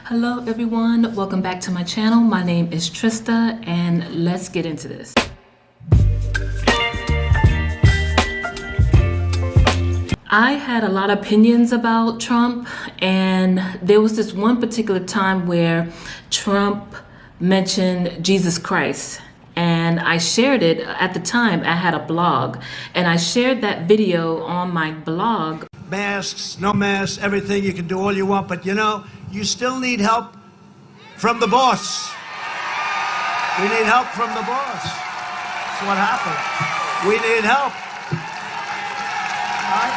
Hello everyone, welcome back to my channel. My name is Trista and let's get into this. I had a lot of opinions about Trump, and there was this one particular time where Trump mentioned Jesus Christ, and I shared it. At the time I had a blog, and I shared that video on my blog. Masks, no masks, everything, you can do all you want, but you still need help from the boss. We need help from the boss. That's what happens. We need help. All right?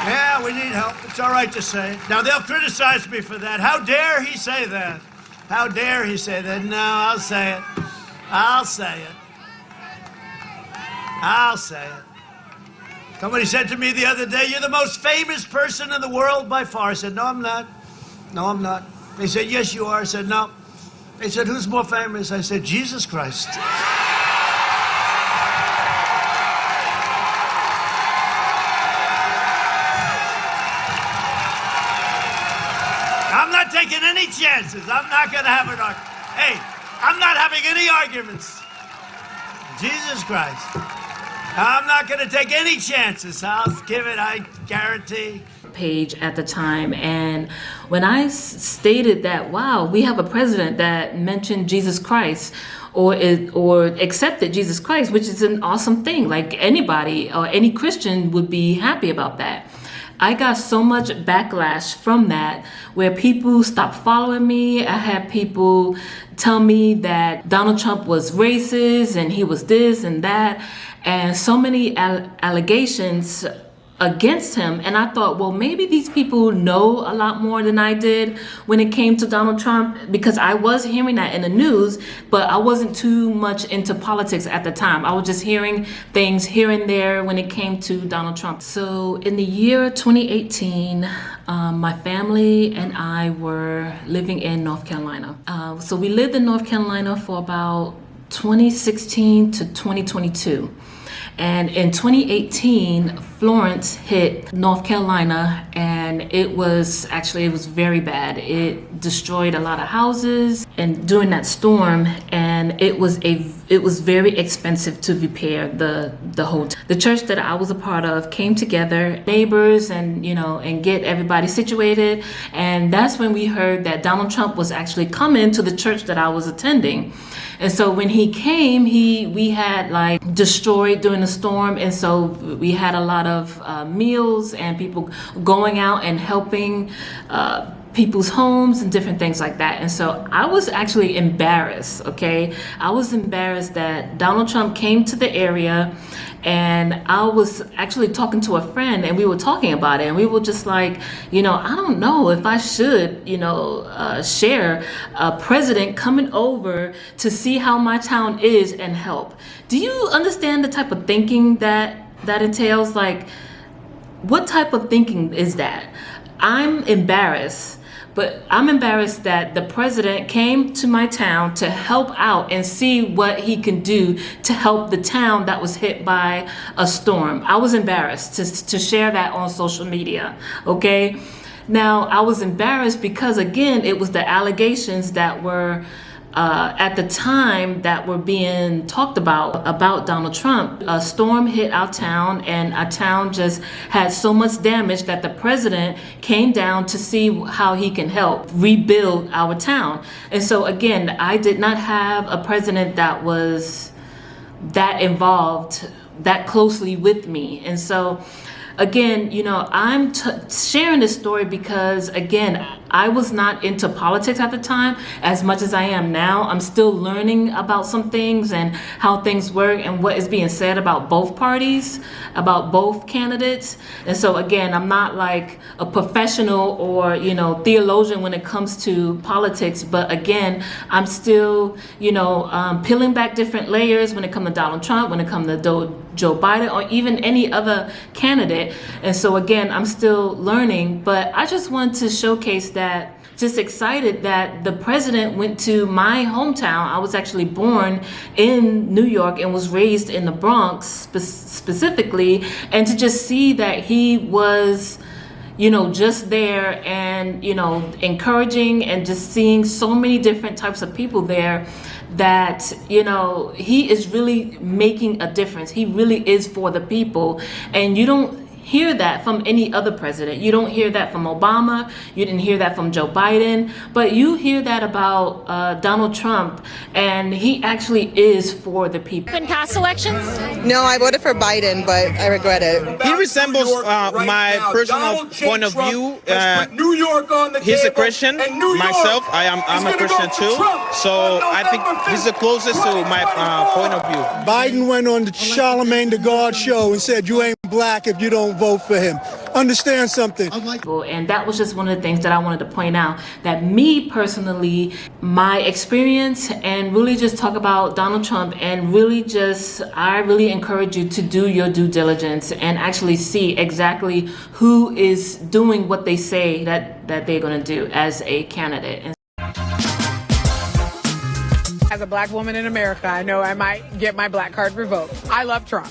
Yeah, we need help. It's all right to say it. Now, they'll criticize me for that. How dare he say that? How dare he say that? No, I'll say it. I'll say it. I'll say it. Somebody said to me the other day, "You're the most famous person in the world by far." I said, "No, I'm not. No, I'm not." They said, "Yes, you are." I said, "No." They said, "Who's more famous?" I said, "Jesus Christ." I'm not taking any chances. I'm not going to have an argument. Hey, I'm not having any arguments. Jesus Christ. I'm not going to take any chances. I'll give it, I guarantee. Page at the time, and when I stated that, wow, we have a president that mentioned Jesus Christ or accepted Jesus Christ, which is an awesome thing. Like anybody or any Christian would be happy about that. I got so much backlash from that, where people stopped following me. I had people tell me that Donald Trump was racist and he was this and that, and so many allegations against him. And I thought, well, maybe these people know a lot more than I did when it came to Donald Trump, because I was hearing that in the news, but I wasn't too much into politics at the time. I was just hearing things here and there when it came to Donald Trump. So in the year 2018, my family and I were living in North Carolina. So we lived in North Carolina for about 2016 to 2022. And in 2018, Florence hit North Carolina, and it was very bad. It destroyed a lot of houses, and during that storm, and it was very expensive to repair the whole. The church that I was a part of came together, neighbors, and get everybody situated. And that's when we heard that Donald Trump was actually coming to the church that I was attending. And so when he came, we had destroyed during the storm, and so we had a lot of meals and people going out and helping people's homes and different things like that. And so I was actually embarrassed, okay? I was embarrassed that Donald Trump came to the area, and I was actually talking to a friend, and we were talking about it, and we were just like, I don't know if I should, share a president coming over to see how my town is and help. Do you understand the type of thinking that entails? Like, what type of thinking is that? I'm embarrassed. But I'm embarrassed that the president came to my town to help out and see what he can do to help the town that was hit by a storm. I was embarrassed to share that on social media, okay? Now, I was embarrassed because, again, it was the allegations that were at the time that were being talked about Donald Trump. A storm hit our town, and our town just had so much damage that the president came down to see how he can help rebuild our town. And so again, I did not have a president that was that involved that closely with me. And so again, I'm sharing this story because, again, I was not into politics at the time as much as I am now. I'm still learning about some things and how things work and what is being said about both parties, about both candidates. And so, again, I'm not like a professional or, theologian when it comes to politics. But again, I'm still, peeling back different layers when it comes to Donald Trump, when it comes to Joe Biden, or even any other candidate. And so again, I'm still learning, but I just want to showcase that just excited that the president went to my hometown. I was actually born in New York and was raised in the Bronx specifically, and to just see that he was, just there and, encouraging, and just seeing so many different types of people there, that, he is really making a difference. He really is for the people. And you don't hear that from any other president. You don't hear that from Obama. You didn't hear that from Joe Biden, but you hear that about Donald Trump, and he actually is for the people. In past elections? No, I voted for Biden, but I regret it. He resembles my personal point of view. He's a Christian. Myself, I'm a Christian too. So I think he's the closest to my point of view. Biden went on the Charlemagne the God show and said, "You ain't black if you don't vote for him." Understand something. And that was just one of the things that I wanted to point out, that me personally, my experience, and really just talk about Donald Trump, and really I really encourage you to do your due diligence and actually see exactly who is doing what they say that they're going to do as a candidate. As a black woman in America, I know I might get my black card revoked. I love Trump.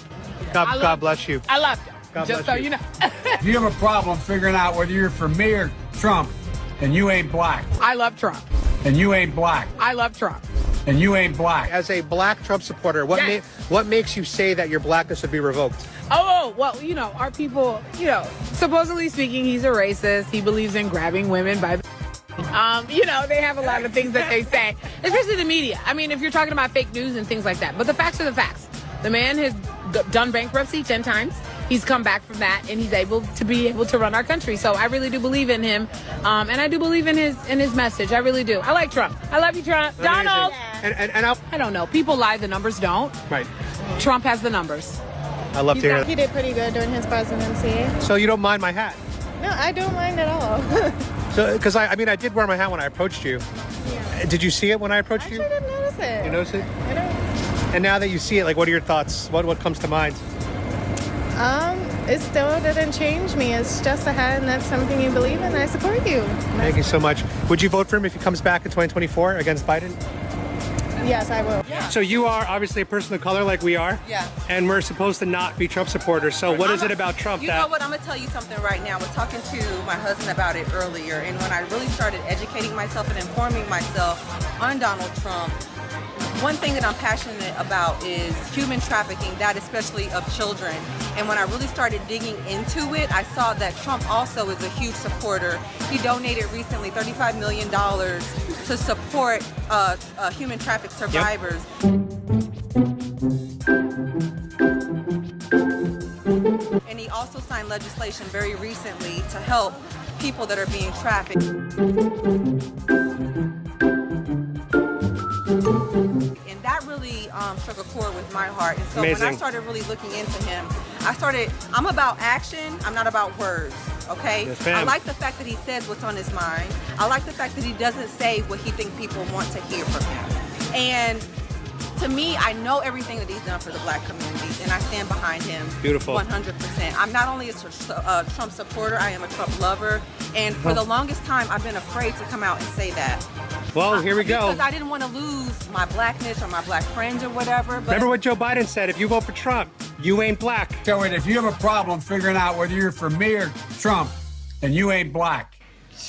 God bless you. I love him. Just so you know. If you have a problem figuring out whether you're for me or Trump, then you ain't black. I love Trump. And you ain't black. I love Trump. And you ain't black. As a black Trump supporter, what makes you say that your blackness would be revoked? Oh, well, our people, supposedly speaking, he's a racist. He believes in grabbing women by they have a lot of things that they say, especially the media. I mean, if you're talking about fake news and things like that. But the facts are the facts. The man has done bankruptcy 10 times. He's come back from that, and he's able to run our country. So I really do believe in him, and I do believe in his message. I really do. I like Trump. I love you, Trump. Amazing. Donald. And I don't know. People lie. The numbers don't. Right. Trump has the numbers. I love to hear that. He did pretty good during his presidency. So you don't mind my hat? No, I don't mind at all. So, because I did wear my hat when I approached you. Yeah. Did you see it when I approached you? I didn't notice it. You noticed it? I don't. And now that you see it, what are your thoughts? What comes to mind? It still didn't change me. It's just a hat, and that's something you believe in. I support you. Thank you so much. Would you vote for him if he comes back in 2024 against Biden? Yes, I will. Yeah. So you are obviously a person of color like we are. Yeah. And we're supposed to not be Trump supporters. So what is it about Trump You know what? I'm going to tell you something right now. I was talking to my husband about it earlier. And when I really started educating myself and informing myself on Donald Trump, one thing that I'm passionate about is human trafficking, that especially of children. And when I really started digging into it, I saw that Trump also is a huge supporter. He donated recently $35 million to support human trafficked survivors. Yep. And he also signed legislation very recently to help people that are being trafficked. And that really struck a chord with my heart. And so Amazing. When I started really looking into him, I'm about action, I'm not about words, okay? Yes, I like the fact that he says what's on his mind. I like the fact that he doesn't say what he thinks people want to hear from him. And to me, I know everything that he's done for the black community, and I stand behind him. Beautiful. 100%. I'm not only a Trump supporter, I am a Trump lover, and for the longest time, I've been afraid to come out and say that. Well, here we go. Because I didn't want to lose my blackness or my black friends or whatever. But remember what Joe Biden said, if you vote for Trump, you ain't black. So if you have a problem figuring out whether you're for me or Trump, then you ain't black.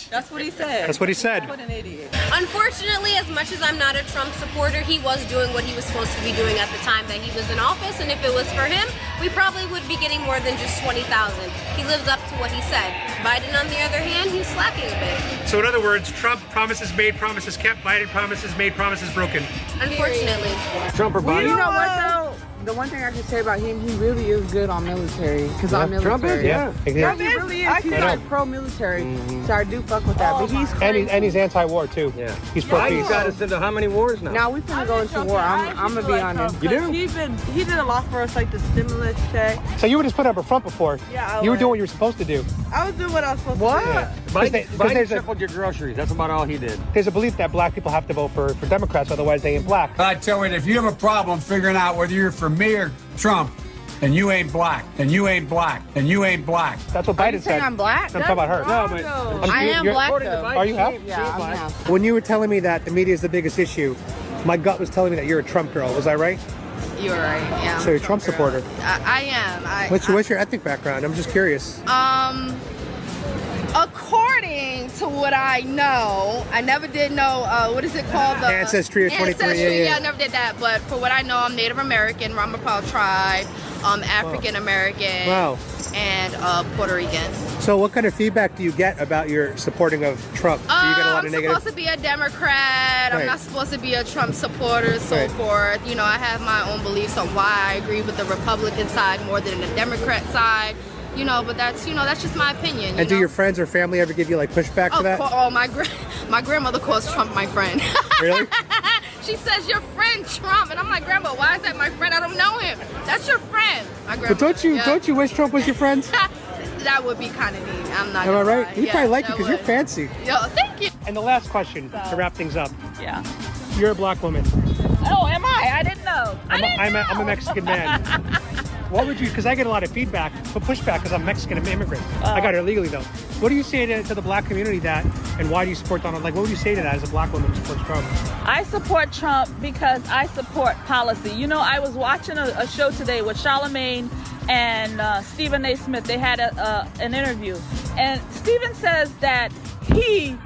That's what he said. That's what he said. What an idiot. Unfortunately, as much as I'm not a Trump supporter, he was doing what he was supposed to be doing at the time that he was in office, and if it was for him, we probably would be getting more than just 20,000. He lives up to what he said. Biden, on the other hand, he's slacking a bit. So in other words, Trump promises made, promises kept. Biden promises made, promises broken. Unfortunately. Trump or Biden? You know what, though? The one thing I can say about him, he really is good on military, because I'm military. Trump is, yeah. Trump really is. He's like pro-military, so I do fuck with that. But he's crazy. And he's anti-war, too. Yeah. He's pro-peace. He's got us into how many wars now? Now we finna go into war. I'm gonna be honest. You do? He did a lot for us, like the stimulus check. So you were just put up a front before. Yeah, you were doing what you were supposed to do. I was doing what I was supposed to do. Yeah. Biden tripled your groceries. That's about all he did. There's a belief that black people have to vote for Democrats, otherwise they ain't black. I tell you, if you have a problem figuring out whether you're for me or Trump, and you ain't black, and you ain't black, and you ain't black. That's what Biden said. I'm black? I'm talking about her. No, but I am black though. Are you half? Yeah, I'm half. When you were telling me that the media is the biggest issue, my gut was telling me that you're a Trump girl. Was I right? You're right. Yeah. So you're a Trump supporter. I am. What's your ethnic background? I'm just curious. According to what I know, I never did know, what is it called? The Ancestry of 23. Ancestry, yeah, I never did that. But for what I know, I'm Native American, Ramapo tribe, African American, wow, and Puerto Rican. So what kind of feedback do you get about your supporting of Trump? Do you get a lot of negative? I'm supposed to be a Democrat. Right. I'm not supposed to be a Trump supporter, so forth. You know, I have my own beliefs on why I agree with the Republican side more than the Democrat side. You know, but that's just my opinion. And do your friends or family ever give you like pushback for that? Oh, my grandmother calls Trump my friend. Really? She says, your friend Trump. And I'm like, Grandma, why is that my friend? I don't know him. That's your friend. My grandma. But don't you wish Trump was your friend? That would be kind of neat. I'm not Am I right? lie. He probably like you because you're fancy. Yo, thank you. And the last question to wrap things up. Yeah. You're a black woman. Oh, am I? I didn't know. I'm a Mexican man. What would you, because I get a lot of feedback, but pushback because I'm Mexican, I'm an immigrant. I got here illegally though. What do you say to the black community and why do you support Donald? Like, what would you say to that as a black woman who supports Trump? I support Trump because I support policy. You know, I was watching a show today with Charlemagne and Stephen A. Smith. They had an interview. And Stephen says that he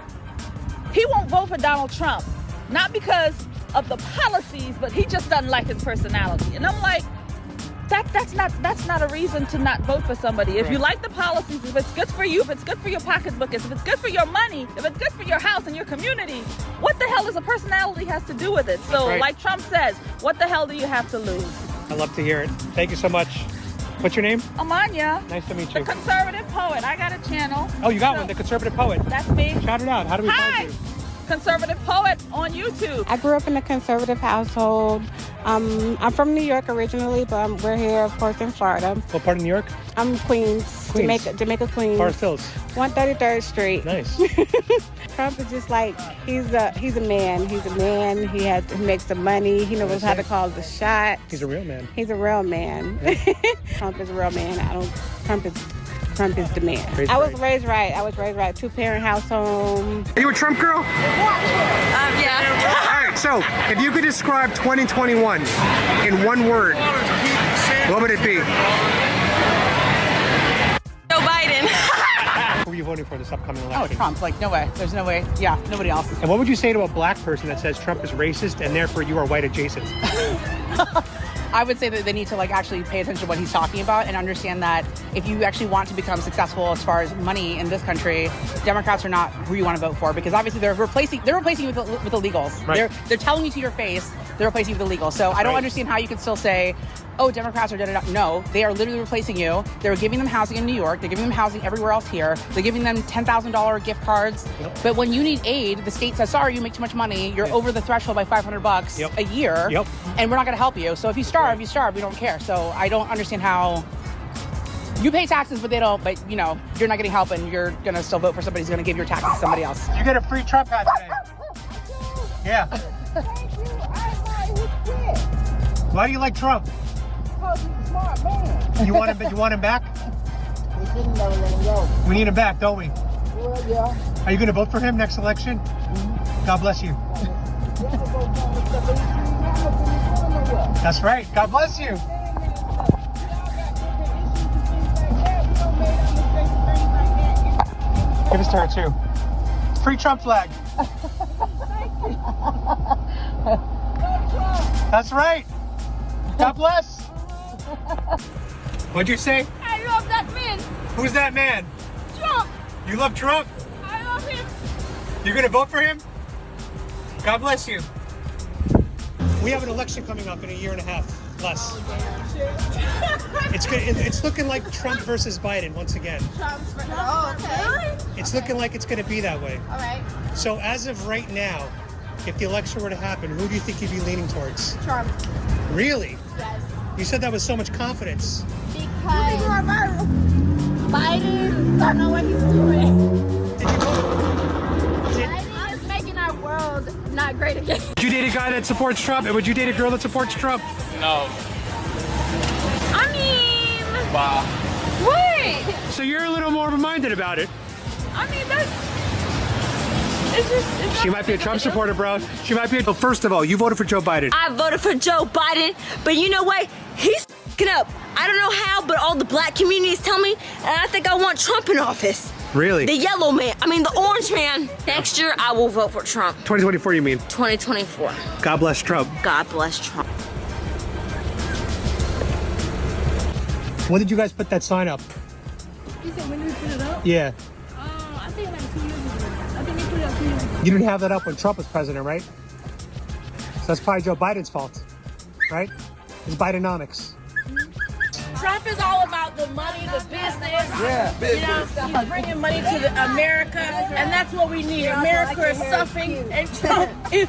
won't vote for Donald Trump, not because of the policies, but he just doesn't like his personality. And I'm like, that's not a reason to not vote for somebody. If you like the policies, if it's good for you, if it's good for your pocketbook, if it's good for your money, if it's good for your house and your community, what the hell does a personality has to do with it? So like Trump says, what the hell do you have to lose? I love to hear it. Thank you so much. What's your name? Amanya. Nice to meet you. The Conservative Poet. I got a channel. Oh, you got one, The Conservative Poet. That's me. Shout it out. How do we find you? Conservative Poet on YouTube. I grew up in a conservative household. I'm from New York originally, but we're here, of course, in Florida. What part of New York? I'm Queens. Jamaica, Queens. Forest Hills. 133rd Street. Nice. Trump is just like, he's a man. He's a man. He makes the money. He knows how to call the shots. He's a real man. He's a real man. Yeah. Trump is a real man. Trump is the man. I was raised right. 2-parent household. Are you a Trump girl? Yeah. All right, so if you could describe 2021 in one word, what would it be? Joe Biden. Who are you voting for this upcoming election? Oh, Trump. Like, no way. There's no way. Yeah, nobody else. And what would you say to a black person that says Trump is racist and therefore you are white adjacent? I would say that they need to actually pay attention to what he's talking about and understand that if you actually want to become successful as far as money in this country, Democrats are not who you want to vote for, because obviously they're replacing you with illegals. Right. They're telling you to your face they're replacing you with illegals. So I don't understand how you can still say, oh, Democrats are da-da-da. No, they are literally replacing you. They're giving them housing in New York. They're giving them housing everywhere else here. They're giving them $10,000 gift cards. Yep. But when you need aid, the state says, sorry, you make too much money. You're over the threshold by $500 a year. Yep. And we're not going to help you. So if you starve, you starve. We don't care. So I don't understand how you pay taxes, but they don't. But, you're not getting help, and you're going to still vote for somebody who's going to give your taxes to somebody else. You get a free Trump hat today. Yeah. Thank you. I know he's shit. Why do you like Trump? Because he's a smart man. You want him back? We shouldn't never let him go. We need him back, don't we? Well, yeah. Are you going to vote for him next election? Mm-hmm. God bless you. That's right. God bless you. Give us to her too. Free Trump flag. That's right. God bless. What'd you say? I love that man. Who's that man? Trump. You love Trump? I love him. You're gonna vote for him? God bless you. We have an election coming up in a year and a half, less. It's looking like Trump versus Biden once again. Oh, okay. It's looking like it's gonna be that way. All right. So as of right now, if the election were to happen, who do you think you'd be leaning towards? Trump. Really? Yes. You said that with so much confidence. Because Biden don't know what he's doing. Biden is making our world not great again. Would you date a guy that supports Trump, and would you date a girl that supports Trump? No. I mean, Wow. Wait! So you're a little more open-minded about it. I mean, it's She might be a Trump supporter, bro. She might be. First of all, you voted for Joe Biden. I voted for Joe Biden, but you know what? He's f***ing up. I don't know how, but all the black communities tell me, and I think I want Trump in office. Really? The yellow man, the orange man. Next year, I will vote for Trump. 2024, you mean? 2024. God bless Trump. God bless Trump. When did you guys put that sign up? You said when did we put it up? Yeah. I think like 2 years ago. I think we put it up 2 years ago. You didn't have that up when Trump was president, right? So that's probably Joe Biden's fault, right? It's Bidenomics. Trump is all about the money, the business. Yeah, business. You know, he's bringing money to America, and that's what we need. America is suffering, and Trump is.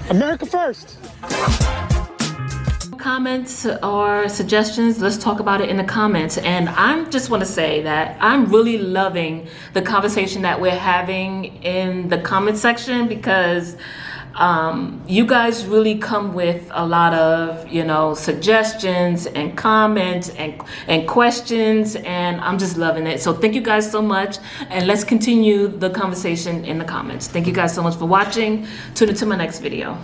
America first. Comments or suggestions, let's talk about it in the comments. And I just want to say that I'm really loving the conversation that we're having in the comment section, because you guys really come with a lot of, suggestions and comments and questions, and I'm just loving it. So thank you guys so much, and let's continue the conversation in the comments. Thank you guys so much for watching. Tune into my next video.